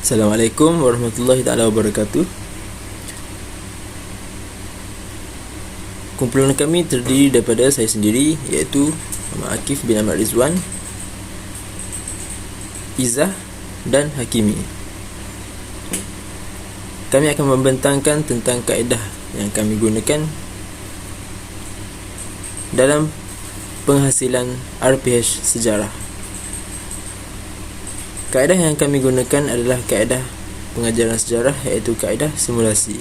Assalamualaikum warahmatullahi taala wabarakatuh. Kumpulan kami terdiri daripada saya sendiri, iaitu Muhammad Akif bin Ahmad Rizwan, Izzah dan Hakimi. Kami akan membentangkan tentang kaedah yang kami gunakan dalam penghasilan RPH sejarah. Kaedah yang kami gunakan adalah kaedah pengajaran sejarah, iaitu kaedah simulasi.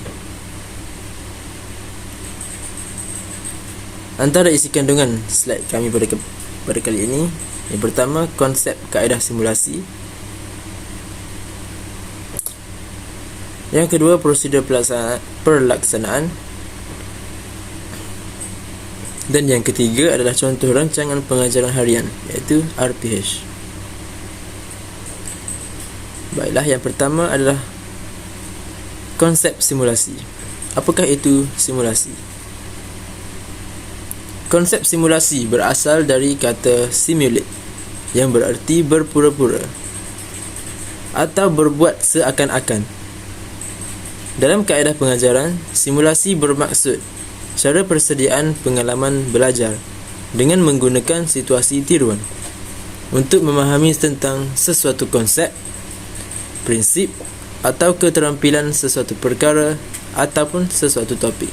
Antara isi kandungan slide kami pada kali ini, yang pertama, konsep kaedah simulasi. Yang kedua, prosedur perlaksanaan. Dan yang ketiga adalah contoh rancangan pengajaran harian, iaitu RPH. Baiklah, yang pertama adalah konsep simulasi. Apakah itu simulasi? Konsep simulasi berasal dari kata simulate, yang berarti berpura-pura atau berbuat seakan-akan. Dalam kaedah pengajaran, simulasi bermaksud cara persediaan pengalaman belajar dengan menggunakan situasi tiruan untuk memahami tentang sesuatu konsep, prinsip atau keterampilan sesuatu perkara ataupun sesuatu topik.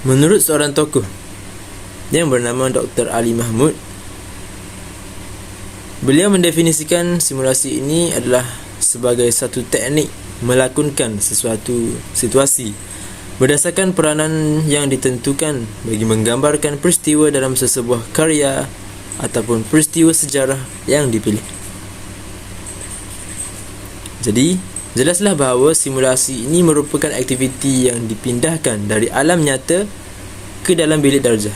Menurut seorang tokoh yang bernama Dr. Ali Mahmud, beliau mendefinisikan simulasi ini adalah sebagai satu teknik melakonkan sesuatu situasi berdasarkan peranan yang ditentukan bagi menggambarkan peristiwa dalam sesebuah karya ataupun peristiwa sejarah yang dipilih. Jadi, jelaslah bahawa simulasi ini merupakan aktiviti yang dipindahkan dari alam nyata ke dalam bilik darjah.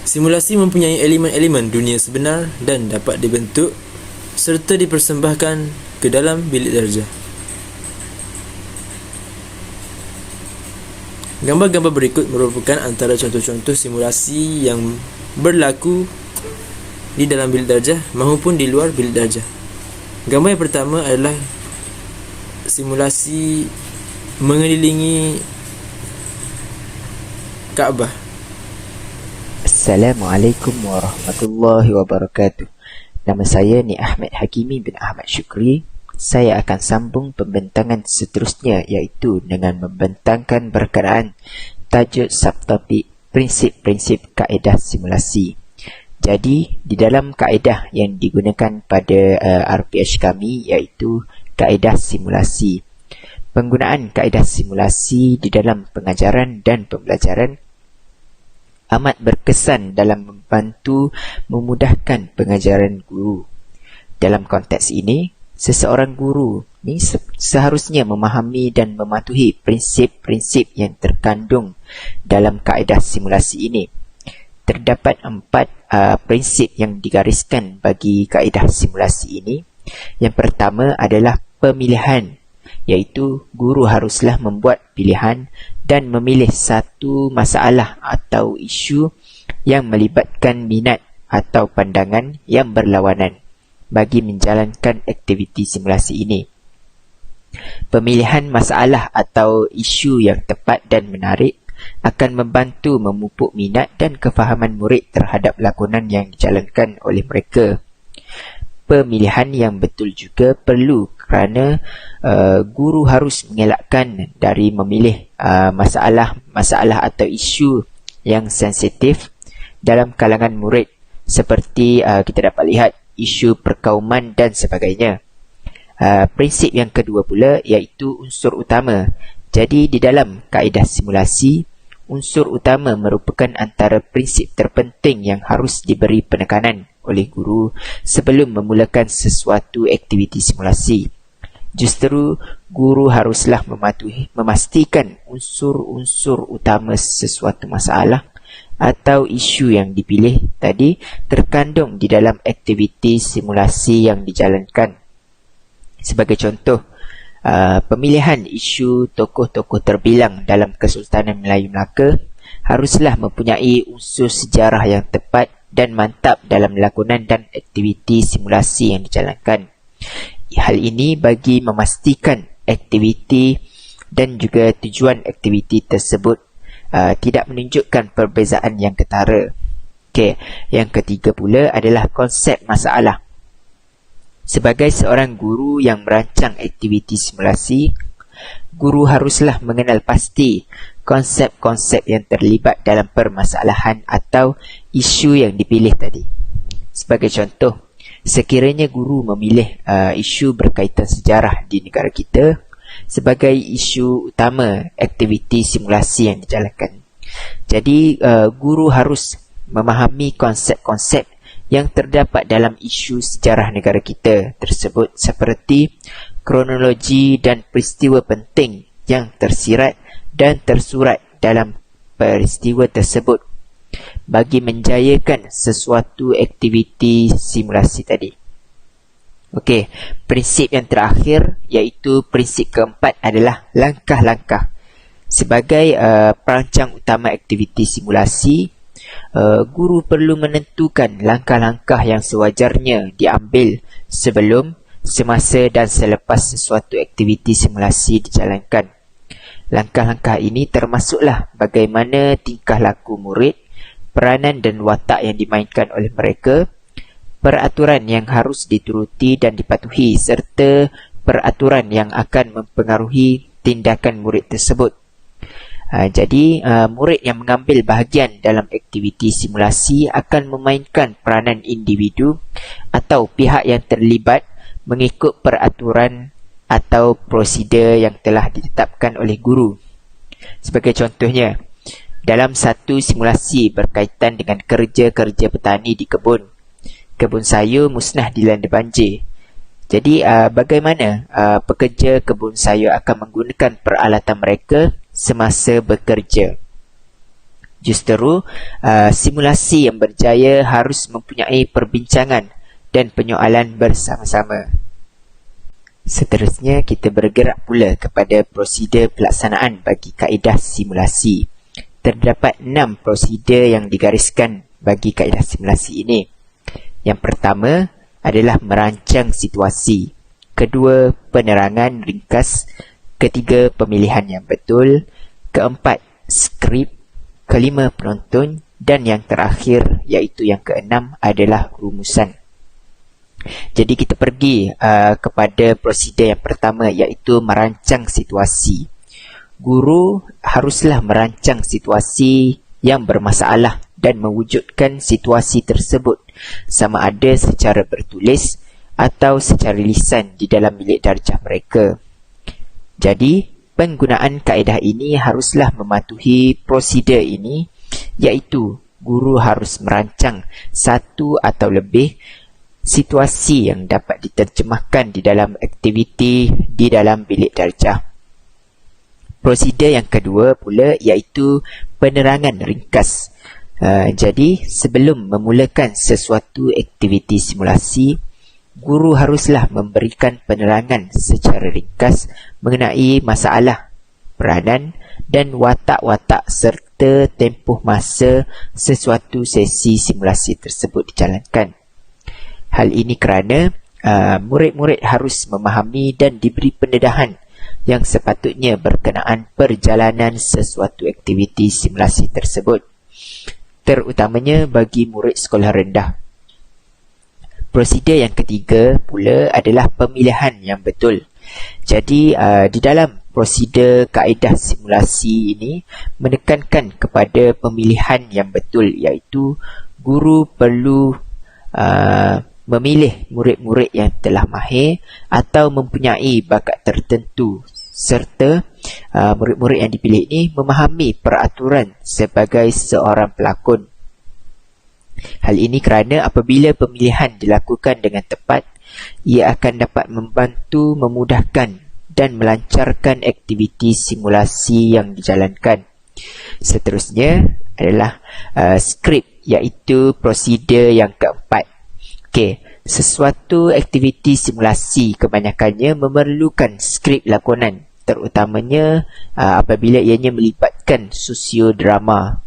Simulasi mempunyai elemen-elemen dunia sebenar dan dapat dibentuk serta dipersembahkan ke dalam bilik darjah. Gambar-gambar berikut merupakan antara contoh-contoh simulasi yang berlaku di dalam bilik darjah maupun di luar bilik darjah. Gambar yang pertama adalah simulasi mengelilingi Kaabah. Assalamualaikum warahmatullahi wabarakatuh. Nama saya ni Ahmad Hakimi bin Ahmad Syukri. Saya akan sambung pembentangan seterusnya, iaitu dengan membentangkan berkenaan tajuk subtopik prinsip-prinsip kaedah simulasi. Jadi, di dalam kaedah yang digunakan pada RPH kami, iaitu kaedah simulasi. Penggunaan kaedah simulasi di dalam pengajaran dan pembelajaran amat berkesan dalam membantu memudahkan pengajaran guru. Dalam konteks ini, seseorang guru ni seharusnya memahami dan mematuhi prinsip-prinsip yang terkandung dalam kaedah simulasi ini. Terdapat 4 prinsip yang digariskan bagi kaedah simulasi ini. Yang pertama adalah pemilihan, iaitu guru haruslah membuat pilihan dan memilih satu masalah atau isu yang melibatkan minat atau pandangan yang berlawanan bagi menjalankan aktiviti simulasi ini. Pemilihan masalah atau isu yang tepat dan menarik akan membantu memupuk minat dan kefahaman murid terhadap lakonan yang dijalankan oleh mereka. Pemilihan yang betul juga perlu kerana guru harus mengelakkan dari memilih masalah atau isu yang sensitif dalam kalangan murid, seperti kita dapat lihat isu perkauman dan sebagainya. Prinsip yang kedua pula iaitu unsur utama. Jadi di dalam kaedah simulasi, unsur utama merupakan antara prinsip terpenting yang harus diberi penekanan oleh guru sebelum memulakan sesuatu aktiviti simulasi. Justru guru haruslah memastikan unsur-unsur utama sesuatu masalah atau isu yang dipilih tadi terkandung di dalam aktiviti simulasi yang dijalankan. Sebagai contoh, pemilihan isu tokoh-tokoh terbilang dalam Kesultanan Melayu Melaka haruslah mempunyai unsur sejarah yang tepat dan mantap dalam lakonan dan aktiviti simulasi yang dijalankan. Hal ini bagi memastikan aktiviti dan juga tujuan aktiviti tersebut tidak menunjukkan perbezaan yang ketara. Okey, yang ketiga pula adalah konsep masalah. Sebagai seorang guru yang merancang aktiviti simulasi, guru haruslah mengenal pasti konsep-konsep yang terlibat dalam permasalahan atau isu yang dipilih tadi. Sebagai contoh, sekiranya guru memilih isu berkaitan sejarah di negara kita sebagai isu utama aktiviti simulasi yang dijalankan. Jadi, guru harus memahami konsep-konsep yang terdapat dalam isu sejarah negara kita tersebut seperti kronologi dan peristiwa penting yang tersirat dan tersurat dalam peristiwa tersebut bagi menjayakan sesuatu aktiviti simulasi tadi. Okey, prinsip yang terakhir iaitu prinsip keempat adalah langkah-langkah. Sebagai perancang utama aktiviti simulasi, guru perlu menentukan langkah-langkah yang sewajarnya diambil sebelum, semasa dan selepas sesuatu aktiviti simulasi dijalankan. Langkah-langkah ini termasuklah bagaimana tingkah laku murid, peranan dan watak yang dimainkan oleh mereka, peraturan yang harus dituruti dan dipatuhi serta peraturan yang akan mempengaruhi tindakan murid tersebut. Jadi, murid yang mengambil bahagian dalam aktiviti simulasi akan memainkan peranan individu atau pihak yang terlibat mengikut peraturan atau prosedur yang telah ditetapkan oleh guru. Sebagai contohnya, dalam satu simulasi berkaitan dengan kerja-kerja petani di kebun sayur musnah dilanda banjir. Jadi, bagaimana pekerja kebun sayur akan menggunakan peralatan mereka semasa bekerja? Justeru, simulasi yang berjaya harus mempunyai perbincangan dan penyoalan bersama-sama. Seterusnya, kita bergerak pula kepada prosedur pelaksanaan bagi kaedah simulasi. Terdapat 6 prosedur yang digariskan bagi kaedah simulasi ini. Yang pertama adalah merancang situasi. Kedua, penerangan ringkas. Ketiga, pemilihan yang betul. Keempat, skrip. Kelima, penonton. Dan yang terakhir, iaitu yang keenam, adalah rumusan. Jadi kita pergi kepada prosedur yang pertama, iaitu merancang situasi. Guru haruslah merancang situasi yang bermasalah dan mewujudkan situasi tersebut sama ada secara bertulis atau secara lisan di dalam bilik darjah mereka. Jadi, penggunaan kaedah ini haruslah mematuhi prosedur ini, iaitu guru harus merancang satu atau lebih situasi yang dapat diterjemahkan di dalam aktiviti di dalam bilik darjah. Prosedur yang kedua pula iaitu penerangan ringkas. Jadi, sebelum memulakan sesuatu aktiviti simulasi, guru haruslah memberikan penerangan secara ringkas mengenai masalah, peranan dan watak-watak serta tempoh masa sesuatu sesi simulasi tersebut dijalankan. Hal ini kerana murid-murid harus memahami dan diberi pendedahan yang sepatutnya berkenaan perjalanan sesuatu aktiviti simulasi tersebut, terutamanya bagi murid sekolah rendah. Prosedur yang ketiga pula adalah pemilihan yang betul. Jadi, di dalam prosedur kaedah simulasi ini menekankan kepada pemilihan yang betul, iaitu guru perlu memilih murid-murid yang telah mahir atau mempunyai bakat tertentu serta murid-murid yang dipilih ini memahami peraturan sebagai seorang pelakon. Hal ini kerana apabila pemilihan dilakukan dengan tepat, ia akan dapat membantu memudahkan dan melancarkan aktiviti simulasi yang dijalankan. Seterusnya adalah skrip, iaitu prosedur yang keempat. Okey, sesuatu aktiviti simulasi kebanyakannya memerlukan skrip lakonan, terutamanya apabila ianya melibatkan sosiodrama.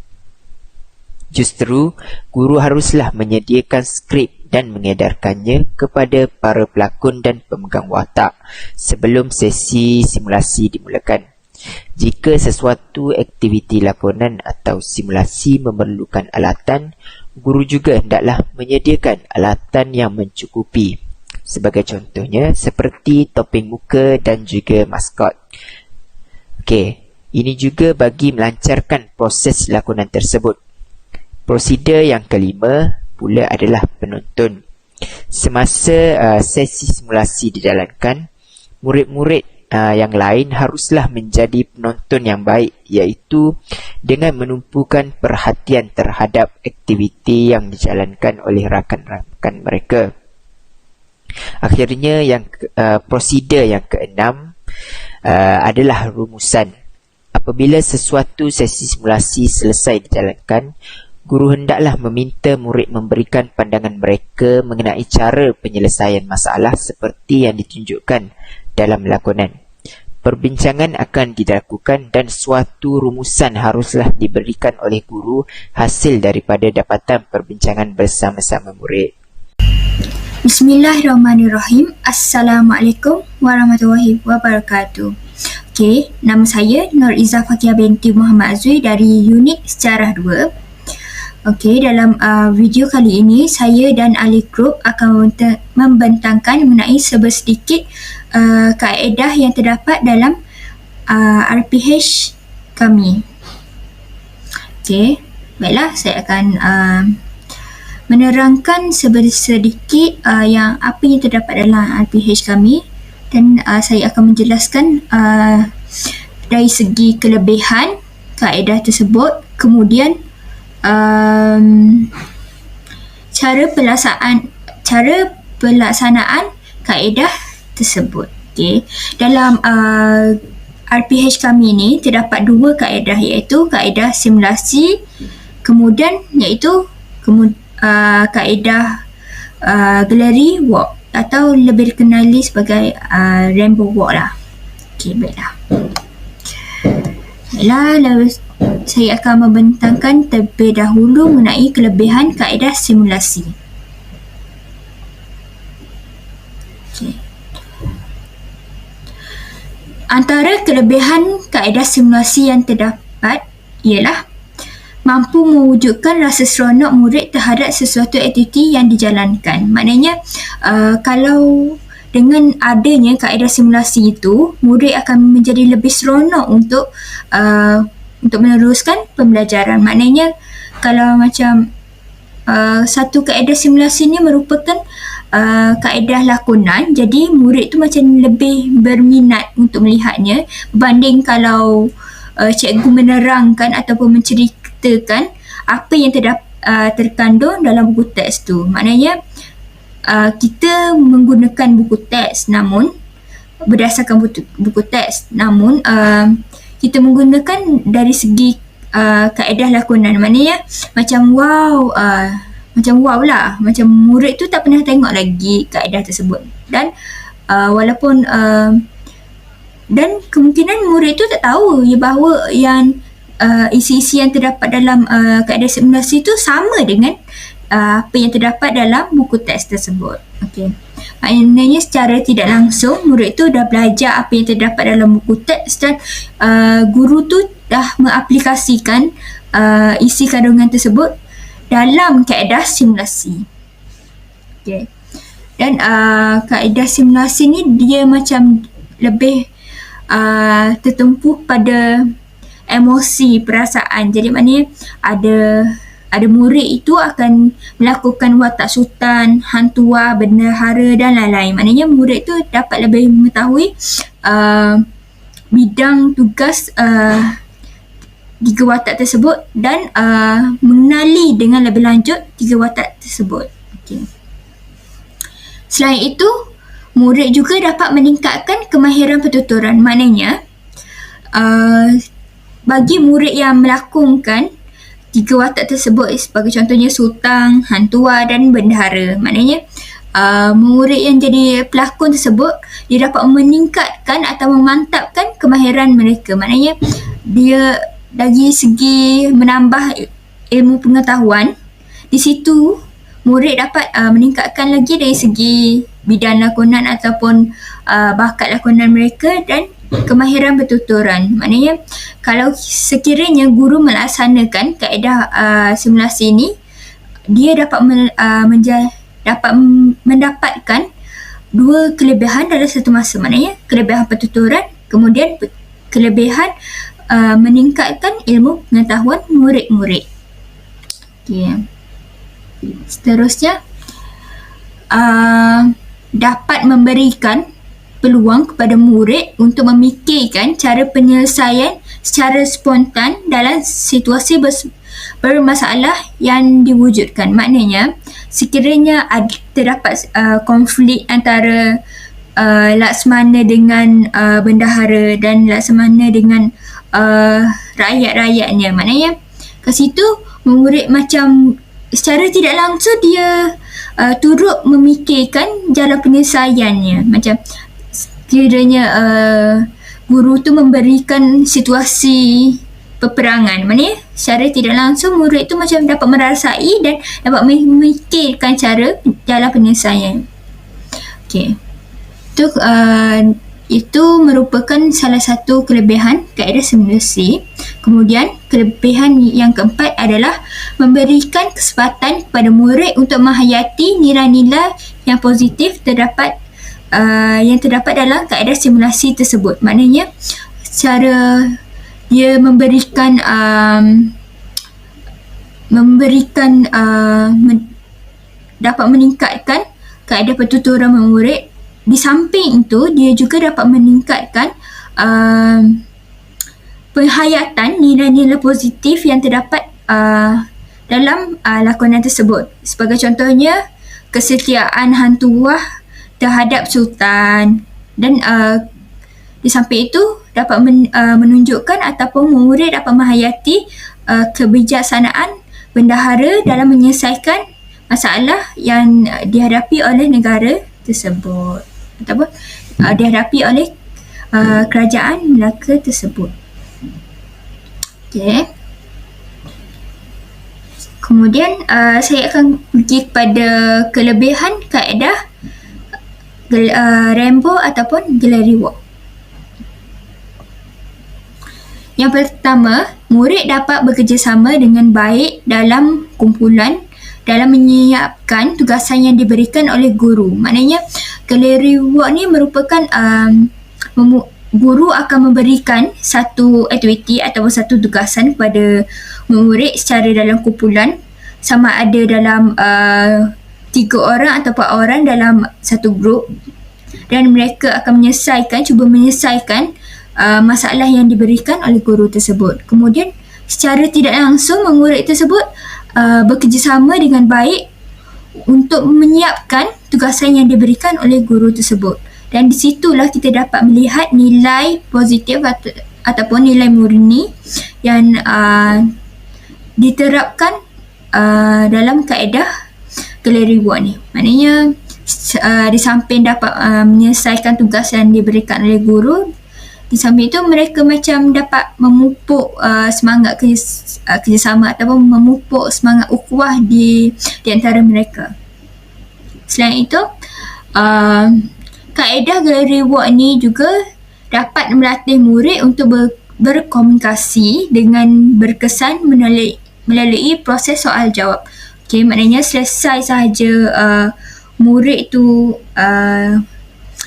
Justru, guru haruslah menyediakan skrip dan mengedarkannya kepada para pelakon dan pemegang watak sebelum sesi simulasi dimulakan. Jika sesuatu aktiviti lakonan atau simulasi memerlukan alatan, guru juga hendaklah menyediakan alatan yang mencukupi. Sebagai contohnya, seperti topeng muka dan juga maskot. Okey, ini juga bagi melancarkan proses lakonan tersebut. Prosedur yang kelima pula adalah penonton. Semasa sesi simulasi dijalankan, murid-murid yang lain haruslah menjadi penonton yang baik, iaitu dengan menumpukan perhatian terhadap aktiviti yang dijalankan oleh rakan-rakan mereka. Akhirnya, prosedur yang keenam adalah rumusan. Apabila sesuatu sesi simulasi selesai dijalankan, guru hendaklah meminta murid memberikan pandangan mereka mengenai cara penyelesaian masalah seperti yang ditunjukkan dalam lakonan. Perbincangan akan dilakukan dan suatu rumusan haruslah diberikan oleh guru hasil daripada dapatan perbincangan bersama-sama murid. Bismillahirrahmanirrahim. Assalamualaikum warahmatullahi wabarakatuh. Okey, nama saya Nur Izzah Fakiyah binti Muhammad Azwi dari unit Sejarah 2. Okey, dalam video kali ini saya dan ahli grup akan membentangkan mengenai sedikit kaedah yang terdapat dalam RPH kami. Okey, baiklah, saya akan menerangkan sedikit yang apa yang terdapat dalam RPH kami, dan saya akan menjelaskan dari segi kelebihan kaedah tersebut, kemudian cara pelaksanaan kaedah tersebut. Okay. Dalam RPH kami ni terdapat dua kaedah, iaitu kaedah simulasi, kemudian iaitu kaedah gallery walk atau lebih dikenali sebagai rainbow walk lah. Okay, baiklah. Saya akan membentangkan terlebih dahulu mengenai kelebihan kaedah simulasi. Okay. Antara kelebihan kaedah simulasi yang terdapat ialah mampu mewujudkan rasa seronok murid terhadap sesuatu aktiviti yang dijalankan. Maknanya, kalau dengan adanya kaedah simulasi itu, murid akan menjadi lebih seronok untuk meneruskan pembelajaran. Maknanya, kalau macam satu kaedah simulasi ni merupakan kaedah lakonan, jadi murid tu macam lebih berminat untuk melihatnya berbanding kalau cikgu menerangkan ataupun menceritakan apa yang terkandung dalam buku teks tu. Maknanya, kita menggunakan buku teks, namun berdasarkan buku teks, namun kita menggunakan dari segi kaedah lakonan. Maknanya macam wow lah, macam murid tu tak pernah tengok lagi kaedah tersebut, dan walaupun dan kemungkinan murid tu tak tahu bahawa yang isi-isi yang terdapat dalam kaedah simulasi tu sama dengan apa yang terdapat dalam buku teks tersebut. Okey. Maknanya secara tidak langsung murid tu dah belajar apa yang terdapat dalam buku teks, dan guru tu dah mengaplikasikan isi kandungan tersebut dalam kaedah simulasi. Okay. Dan kaedah simulasi ni dia macam lebih tertumpu pada emosi, perasaan. Jadi maknanya ada murid itu akan melakukan watak sultan, hantua, bendahara dan lain-lain. Maknanya murid tu dapat lebih mengetahui bidang tugas tiga watak tersebut dan mengenali dengan lebih lanjut tiga watak tersebut. Okay. Selain itu, murid juga dapat meningkatkan kemahiran pertuturan. Maknanya, bagi murid yang melakonkan tiga watak tersebut, sebagai contohnya sultan, hantua dan bendahara, maknanya murid yang jadi pelakon tersebut, dia dapat meningkatkan atau memantapkan kemahiran mereka. Maknanya dia dari segi menambah ilmu pengetahuan, di situ murid dapat meningkatkan lagi dari segi bidang lakonan ataupun bakat lakonan mereka dan kemahiran bertuturan. Maknanya kalau sekiranya guru melaksanakan kaedah simulasi ini, dia dapat mendapatkan dua kelebihan dalam satu masa. Maknanya kelebihan pertuturan, kemudian kelebihan meningkatkan ilmu pengetahuan murid-murid. Okay. Seterusnya, dapat memberikan peluang kepada murid untuk memikirkan cara penyelesaian secara spontan dalam situasi bermasalah yang diwujudkan. Maknanya, sekiranya terdapat konflik antara Laksmana dengan bendahara dan Laksmana dengan rakyat-rakyatnya, maknanya kat situ murid macam secara tidak langsung dia turut memikirkan jalan penyelesaiannya. Macam kiranya guru tu memberikan situasi peperangan, maknanya secara tidak langsung murid tu macam dapat merasai dan dapat memikirkan cara jalan penyelesaian. Okay. Itu merupakan salah satu kelebihan kaedah simulasi. Kemudian kelebihan yang keempat adalah memberikan kesempatan kepada murid untuk menghayati nilai-nilai yang positif yang terdapat dalam kaedah simulasi tersebut. Maknanya cara dia dapat meningkatkan kaedah pertuturan murid. Di samping itu, dia juga dapat meningkatkan penghayatan nilai-nilai positif yang terdapat dalam lakonan tersebut. Sebagai contohnya, kesetiaan Hang Tuah terhadap Sultan, dan di samping itu dapat menunjukkan ataupun murid dapat menghayati kebijaksanaan bendahara dalam menyelesaikan masalah yang dihadapi oleh negara tersebut ataupun dihadapi oleh kerajaan Melaka tersebut. Okay. Kemudian saya akan pergi kepada kelebihan kaedah Rainbow ataupun Gallery Walk. Yang pertama, murid dapat bekerjasama dengan baik dalam kumpulan dalam menyiapkan tugasan yang diberikan oleh guru. Maknanya Gallery Walk ni merupakan guru akan memberikan satu aktiviti ataupun satu tugasan kepada murid secara dalam kumpulan, sama ada dalam 3 orang atau 4 orang dalam satu grup, dan mereka akan cuba menyelesaikan masalah yang diberikan oleh guru tersebut. Kemudian secara tidak langsung murid tersebut bekerjasama dengan baik untuk menyiapkan tugasan yang diberikan oleh guru tersebut. Dan di situlah kita dapat melihat nilai positif ataupun nilai murni yang diterapkan dalam kaedah Gallery Walk ni. Maknanya di samping dapat menyelesaikan tugas yang diberikan oleh guru, di samping itu mereka macam dapat memupuk semangat kerjasama ataupun memupuk semangat ukhuwah di antara mereka. Selain itu, kaedah Gallery Walk ni juga dapat melatih murid untuk berkomunikasi dengan berkesan melalui proses soal jawab. Okay, maknanya selesai sahaja murid tu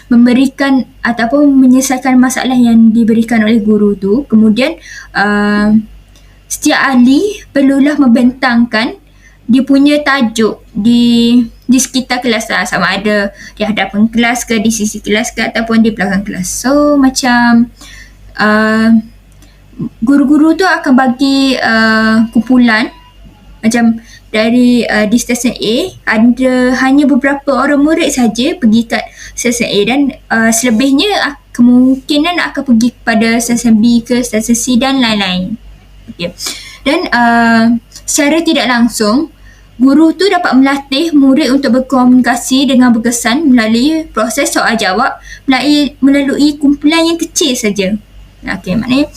memberikan ataupun menyelesaikan masalah yang diberikan oleh guru tu, kemudian setiap ahli perlulah membentangkan dia punya tajuk di sekitar kelas lah, sama ada di hadapan kelas ke, di sisi kelas ke, ataupun di belakang kelas. So macam guru-guru tu akan bagi kumpulan, macam dari di stesen A ada hanya beberapa orang murid saja pergi kat stesen A, dan selebihnya kemungkinan akan pergi kepada stesen B ke stesen C dan lain-lain. Okay. Dan secara tidak langsung guru tu dapat melatih murid untuk berkomunikasi dengan berkesan melalui proses soal jawab melalui kumpulan yang kecil saja. Okay, maknanya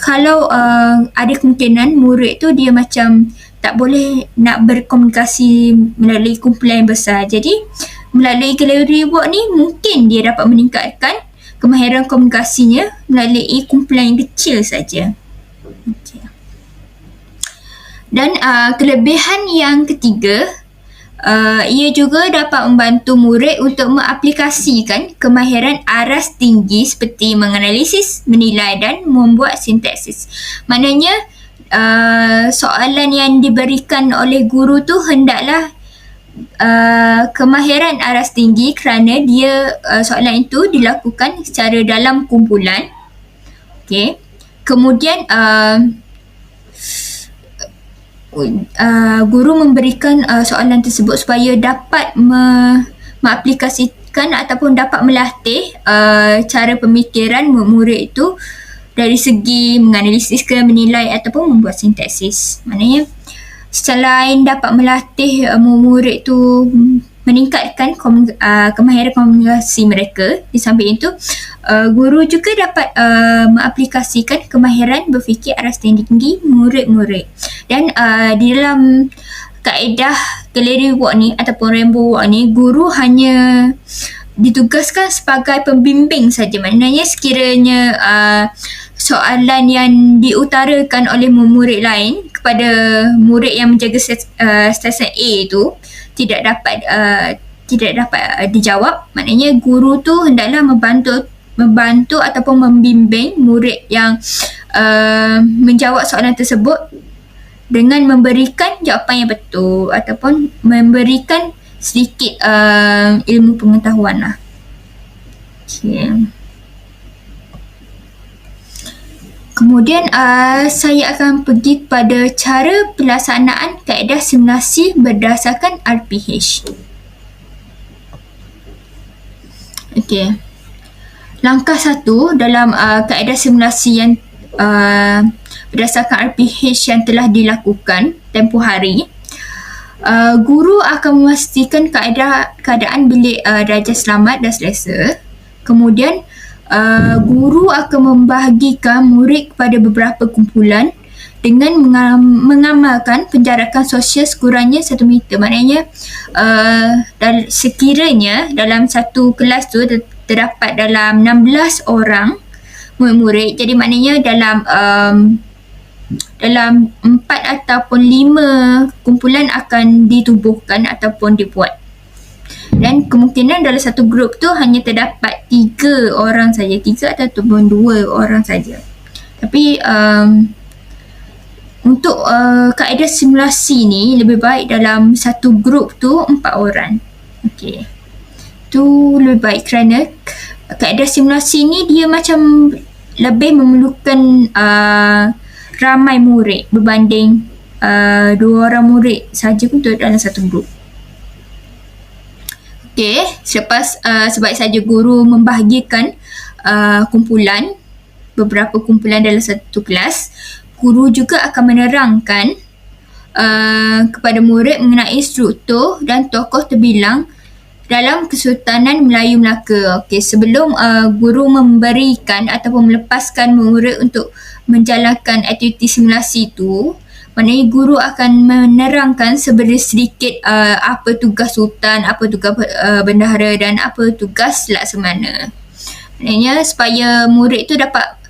kalau ada kemungkinan murid tu dia macam tak boleh nak berkomunikasi melalui kumpulan yang besar. Jadi melalui gallery walk ni mungkin dia dapat meningkatkan kemahiran komunikasinya melalui kumpulan yang kecil saja. Okay. Dan kelebihan yang ketiga, ia juga dapat membantu murid untuk mengaplikasikan kemahiran aras tinggi seperti menganalisis, menilai dan membuat sintaksis. Maknanya soalan yang diberikan oleh guru tu hendaklah kemahiran aras tinggi kerana dia soalan itu dilakukan secara dalam kumpulan. Okay. Kemudian guru memberikan soalan tersebut supaya dapat mengaplikasikan ataupun dapat melatih cara pemikiran murid itu dari segi menganalisis ke menilai ataupun membuat sintaksis. Maknanya selain dapat melatih murid tu meningkatkan kemahiran komunikasi mereka, di samping itu guru juga dapat mengaplikasikan kemahiran berfikir aras tinggi murid-murid. Dan di dalam kaedah gallery walk ni ataupun rainbow walk ni, guru hanya ditugaskan sebagai pembimbing saja. Maknanya sekiranya soalan yang diutarakan oleh murid lain kepada murid yang menjaga stesen A tu tidak dapat dijawab, maknanya guru tu hendaklah membantu ataupun membimbing murid yang menjawab soalan tersebut dengan memberikan jawapan yang betul ataupun memberikan sedikit ilmu pengetahuan lah. Okay. Kemudian saya akan pergi kepada cara pelaksanaan kaedah simulasi berdasarkan RPH. Okey. Langkah 1 dalam kaedah simulasi yang berdasarkan RPH yang telah dilakukan tempoh hari, guru akan memastikan keadaan bilik darjah selamat dan selesa. Kemudian guru akan membahagikan murid kepada beberapa kumpulan dengan mengamalkan penjarakan sosial sekurangnya 1 meter. Maknanya sekiranya dalam satu kelas tu terdapat dalam 16 orang murid-murid, jadi maknanya dalam 4 ataupun 5 kumpulan akan ditubuhkan ataupun dibuat. Dan kemungkinan dalam satu grup tu hanya terdapat 3 orang saja, 3 ataupun 2 orang saja. Tapi untuk kaedah simulasi ni lebih baik dalam satu grup tu 4 orang. Okey. Tu lebih baik kerana kaedah simulasi ni dia macam lebih memerlukan ramai murid berbanding 2 orang murid saja untuk dalam satu grup. Okey, selepas sebaik saja guru membahagikan beberapa kumpulan dalam satu kelas, guru juga akan menerangkan kepada murid mengenai struktur dan tokoh terbilang dalam Kesultanan Melayu Melaka. Okey, sebelum guru memberikan ataupun melepaskan murid untuk menjalankan aktiviti simulasi itu, maknanya guru akan menerangkan sedikit apa tugas sultan, apa tugas bendahara dan apa tugas laksamana. Maknanya supaya murid tu dapat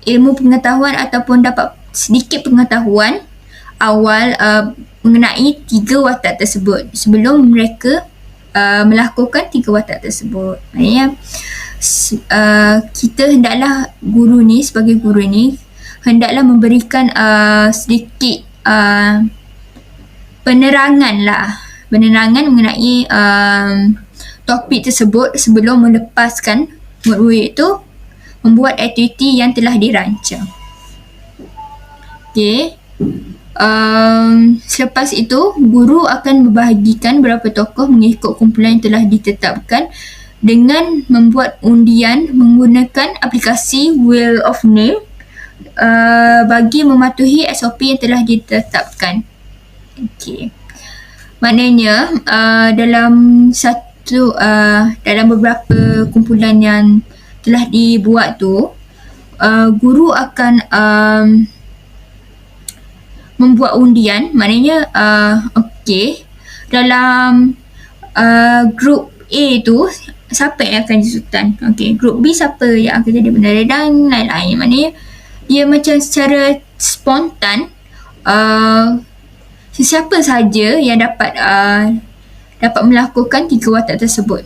ilmu pengetahuan ataupun dapat sedikit pengetahuan awal mengenai 3 watak tersebut sebelum mereka melakukan 3 watak tersebut. Maknanya kita hendaklah sebagai guru ni hendaklah memberikan sedikit penerangan mengenai topik tersebut sebelum melepaskan murid itu membuat aktiviti yang telah dirancang. Okey. Selepas itu guru akan membahagikan beberapa tokoh mengikut kumpulan yang telah ditetapkan dengan membuat undian menggunakan aplikasi Wheel of Name bagi mematuhi SOP yang telah ditetapkan. Okey. Maknanya dalam beberapa kumpulan yang telah dibuat tu, guru akan membuat undian. Maknanya okey, dalam grup A tu siapa yang akan jadi sultan, okey, grup B siapa yang akan jadi bendahara dan lain-lain. Maknanya dia macam secara spontan sesiapa sahaja yang dapat melakukan 3 watak tersebut.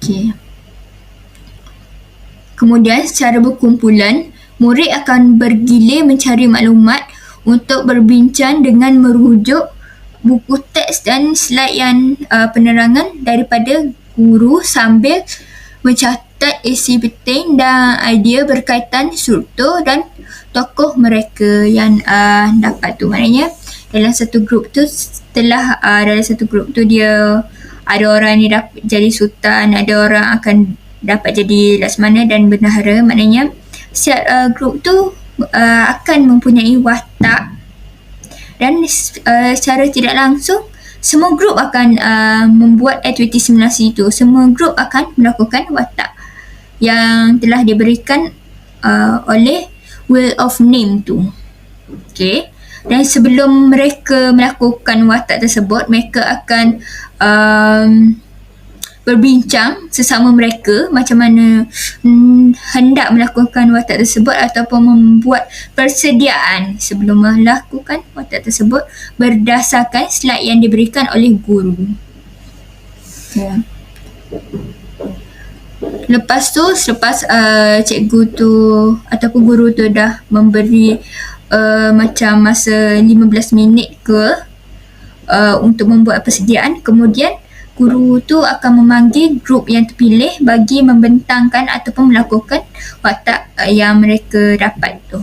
Okey. Kemudian secara berkumpulan, murid akan bergilir mencari maklumat untuk berbincang dengan merujuk buku teks dan slide penerangan daripada guru sambil mencatat isi penting dan idea berkaitan struktur dan tokoh mereka yang dapat tu. Maknanya dalam satu grup tu, setelah dalam satu grup tu dia ada orang ni dapat jadi sultan, ada orang akan dapat jadi laksamana dan bendahara. Maknanya setiap grup tu akan mempunyai watak, dan secara tidak langsung semua grup akan membuat aktiviti simulasi itu. Semua grup akan melakukan watak yang telah diberikan oleh Wheel of Name tu. Okey. Dan sebelum mereka melakukan watak tersebut, mereka akan berbincang sesama mereka macam mana hendak melakukan watak tersebut ataupun membuat persediaan sebelum melakukan watak tersebut berdasarkan slide yang diberikan oleh guru. Okay. Lepas tu, selepas cikgu tu ataupun guru tu dah memberi macam masa 15 minit ke untuk membuat persediaan, kemudian guru tu akan memanggil grup yang terpilih bagi membentangkan ataupun melakukan watak yang mereka dapat tu.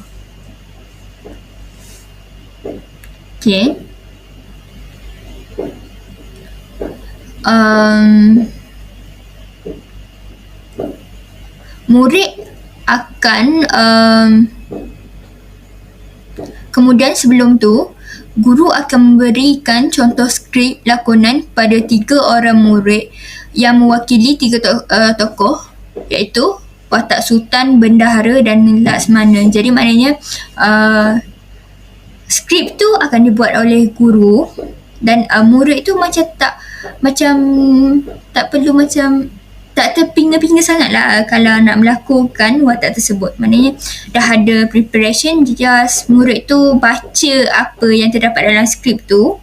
Okay. Murid akan kemudian sebelum tu guru akan memberikan contoh skrip lakonan pada 3 orang murid yang mewakili 3 tokoh, iaitu watak sultan, bendahara dan laksamana. Jadi maknanya skrip tu akan dibuat oleh guru dan murid tu macam tak perlu macam tak terpinga-pinga sangat lah kalau nak melakukan watak tersebut. Maknanya dah ada preparation, just murid tu baca apa yang terdapat dalam skrip tu,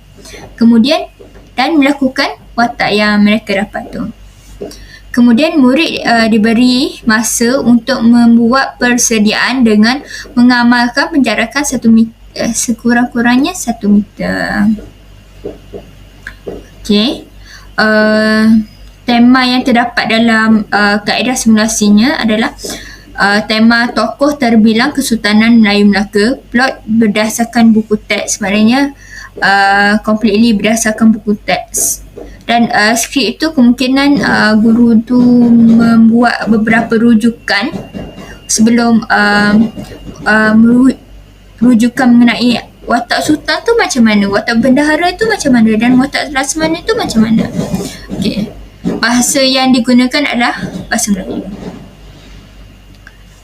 kemudian dan melakukan watak yang mereka dapat tu. Kemudian murid diberi masa untuk membuat persediaan dengan mengamalkan penjarakan 1 meter, sekurang-kurangnya 1 meter. Okay. Tema yang terdapat dalam kaedah simulasinya adalah tema tokoh terbilang Kesultanan Melayu Melaka, plot berdasarkan buku teks, maknanya completely berdasarkan buku teks. Dan skrip itu kemungkinan guru tu membuat beberapa rujukan sebelum rujukan mengenai watak sultan tu macam mana, watak bendahara tu macam mana dan watak laksamana tu macam mana. Okay. Bahasa yang digunakan adalah bahasa Melayu.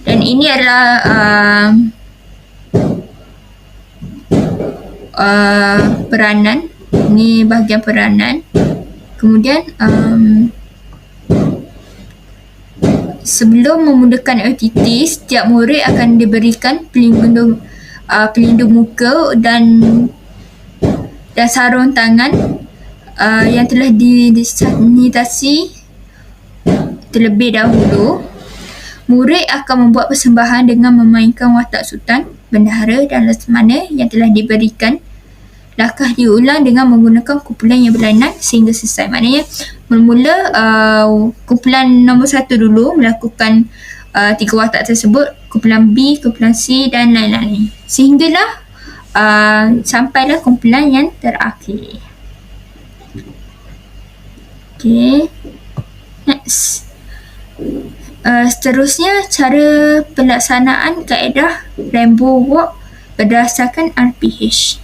Dan ini adalah peranan. Ini bahagian peranan. Kemudian sebelum memulakan aktiviti, setiap murid akan diberikan pelindung muka dan sarung tangan yang telah disanitasi terlebih dahulu. Murid akan membuat persembahan dengan memainkan watak sultan, bendahara dan laksamana yang telah diberikan. Langkah diulang dengan menggunakan kumpulan yang berlainan sehingga selesai. Maknanya mula-mula kumpulan nombor 1 dulu melakukan 3 watak tersebut, kumpulan B, kumpulan C dan lain-lain. Sehinggalah sampailah kumpulan yang terakhir. Okay. Next. Seterusnya, cara pelaksanaan kaedah Rainbow Walk berdasarkan RPH.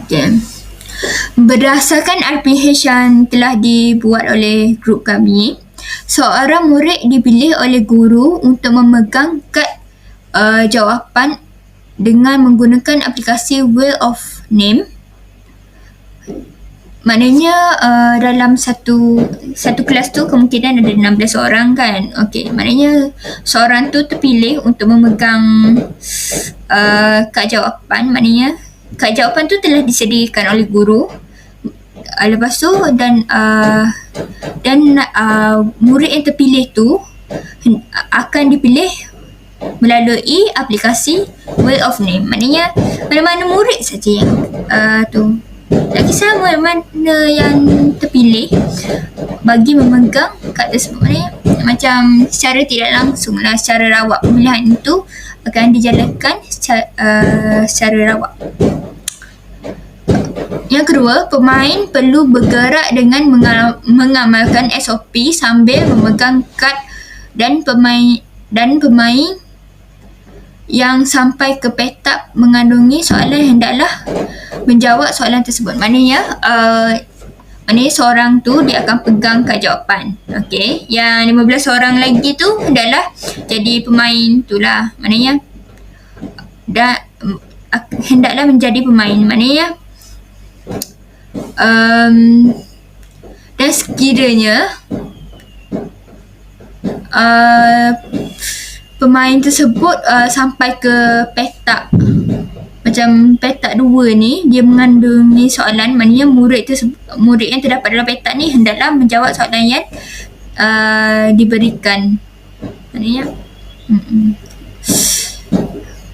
Okay. Berdasarkan RPH yang telah dibuat oleh grup kami, seorang murid dipilih oleh guru untuk memegang kad jawapan dengan menggunakan aplikasi Wheel of Name. Maknanya dalam satu kelas tu kemungkinan ada 16 orang kan. Okey, maknanya seorang tu terpilih untuk memegang kad jawapan. Maknanya kad jawapan tu telah disediakan oleh guru. Lepas tu dan murid yang terpilih tu akan dipilih melalui aplikasi Wheel of Name. Maknanya mana-mana murid saja yang tu, tak kisah mana yang terpilih bagi memegang kad tersebut. Maknanya macam secara tidak langsung lah, secara rawak pemilihan itu akan dijalankan secara rawak. Yang kedua, pemain perlu bergerak dengan mengamalkan SOP sambil memegang kad, dan pemain yang sampai ke petak mengandungi soalan hendaklah menjawab soalan tersebut. Maknanya seorang tu dia akan pegang kad jawapan. Okey, yang 15 orang lagi tu hendaklah jadi pemain tu lah. Maknanya hendaklah menjadi pemain. Maknanya dan sekiranya pemain tersebut sampai ke petak, macam petak 2 ni dia mengandungi soalan, maknanya murid yang terdapat dalam petak ni hendaklah menjawab soalan yang diberikan. Maknanya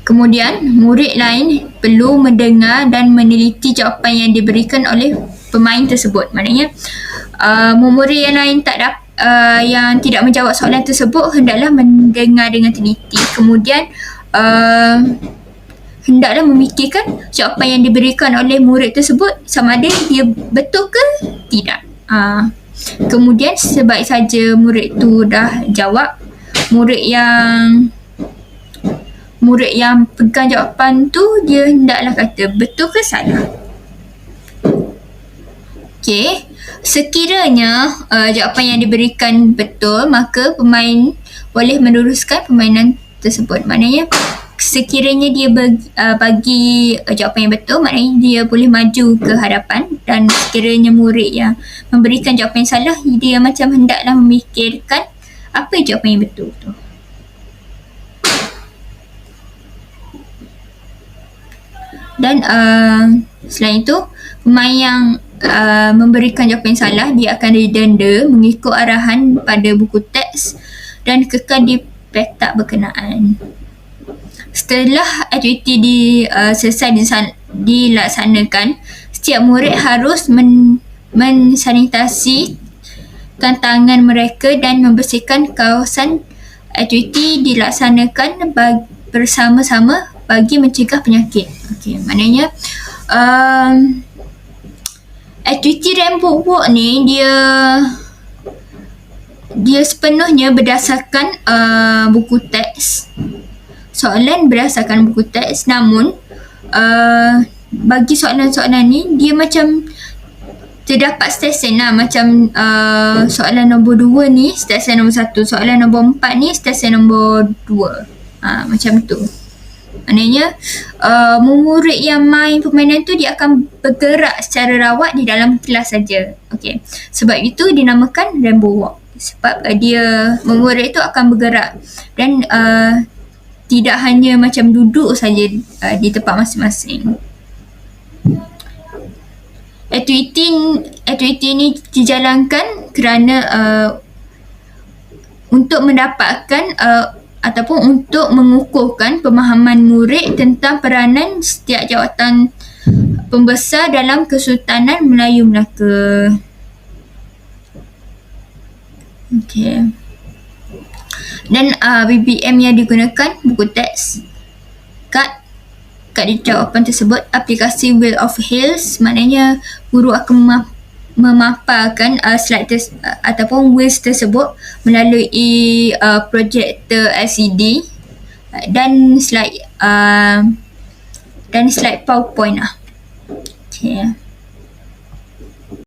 kemudian murid lain perlu mendengar dan meneliti jawapan yang diberikan oleh pemain tersebut. Maknanya murid yang lain yang tidak menjawab soalan tersebut hendaklah mendengar dengan teliti. Kemudian hendaklah memikirkan jawapan yang diberikan oleh murid tersebut sama ada dia betul ke tidak. Kemudian sebaik saja murid tu dah jawab, murid yang pegang jawapan tu dia hendaklah kata betul ke salah. Okey, sekiranya jawapan yang diberikan betul, maka pemain boleh meneruskan permainan tersebut. Maknanya sekiranya dia bagi jawapan yang betul, maknanya dia boleh maju ke hadapan, dan sekiranya murid yang memberikan jawapan yang salah, dia macam hendaklah memikirkan apa jawapan yang betul tu. Dan selain itu, pemain yang memberikan jawapan yang salah, dia akan didenda mengikut arahan pada buku teks dan kekal di petak berkenaan. Setelah aktiviti selesai dilaksanakan, setiap murid harus mensanitasikan tangan mereka dan membersihkan kawasan aktiviti dilaksanakan bersama-sama bagi mencegah penyakit. Okey, maknanya aktiviti rainbow walk ni dia sepenuhnya berdasarkan buku teks. Soalan berdasarkan buku teks, namun bagi soalan-soalan ni dia macam terdapat stesen lah. Macam soalan nombor 2 ni stesen nombor 1, soalan nombor 4 ni stesen nombor 2. Macam tu. Maknanya murid yang main permainan tu dia akan bergerak secara rawat di dalam kelas saja. Okey. Sebab itu dinamakan rainbow walk. Sebab murid tu akan bergerak dan tidak hanya macam duduk saja di tempat masing-masing. Aktiviti ini dijalankan kerana untuk mendapatkan ataupun untuk mengukuhkan pemahaman murid tentang peranan setiap jawatan pembesar dalam Kesultanan Melayu Melaka. Okey. Dan BBM yang digunakan buku teks, kad jawapan tersebut, aplikasi Wheel of Hills, maknanya guru akan memaparkan slide ataupun wheels tersebut melalui projector LCD dan slide PowerPoint lah. Okay.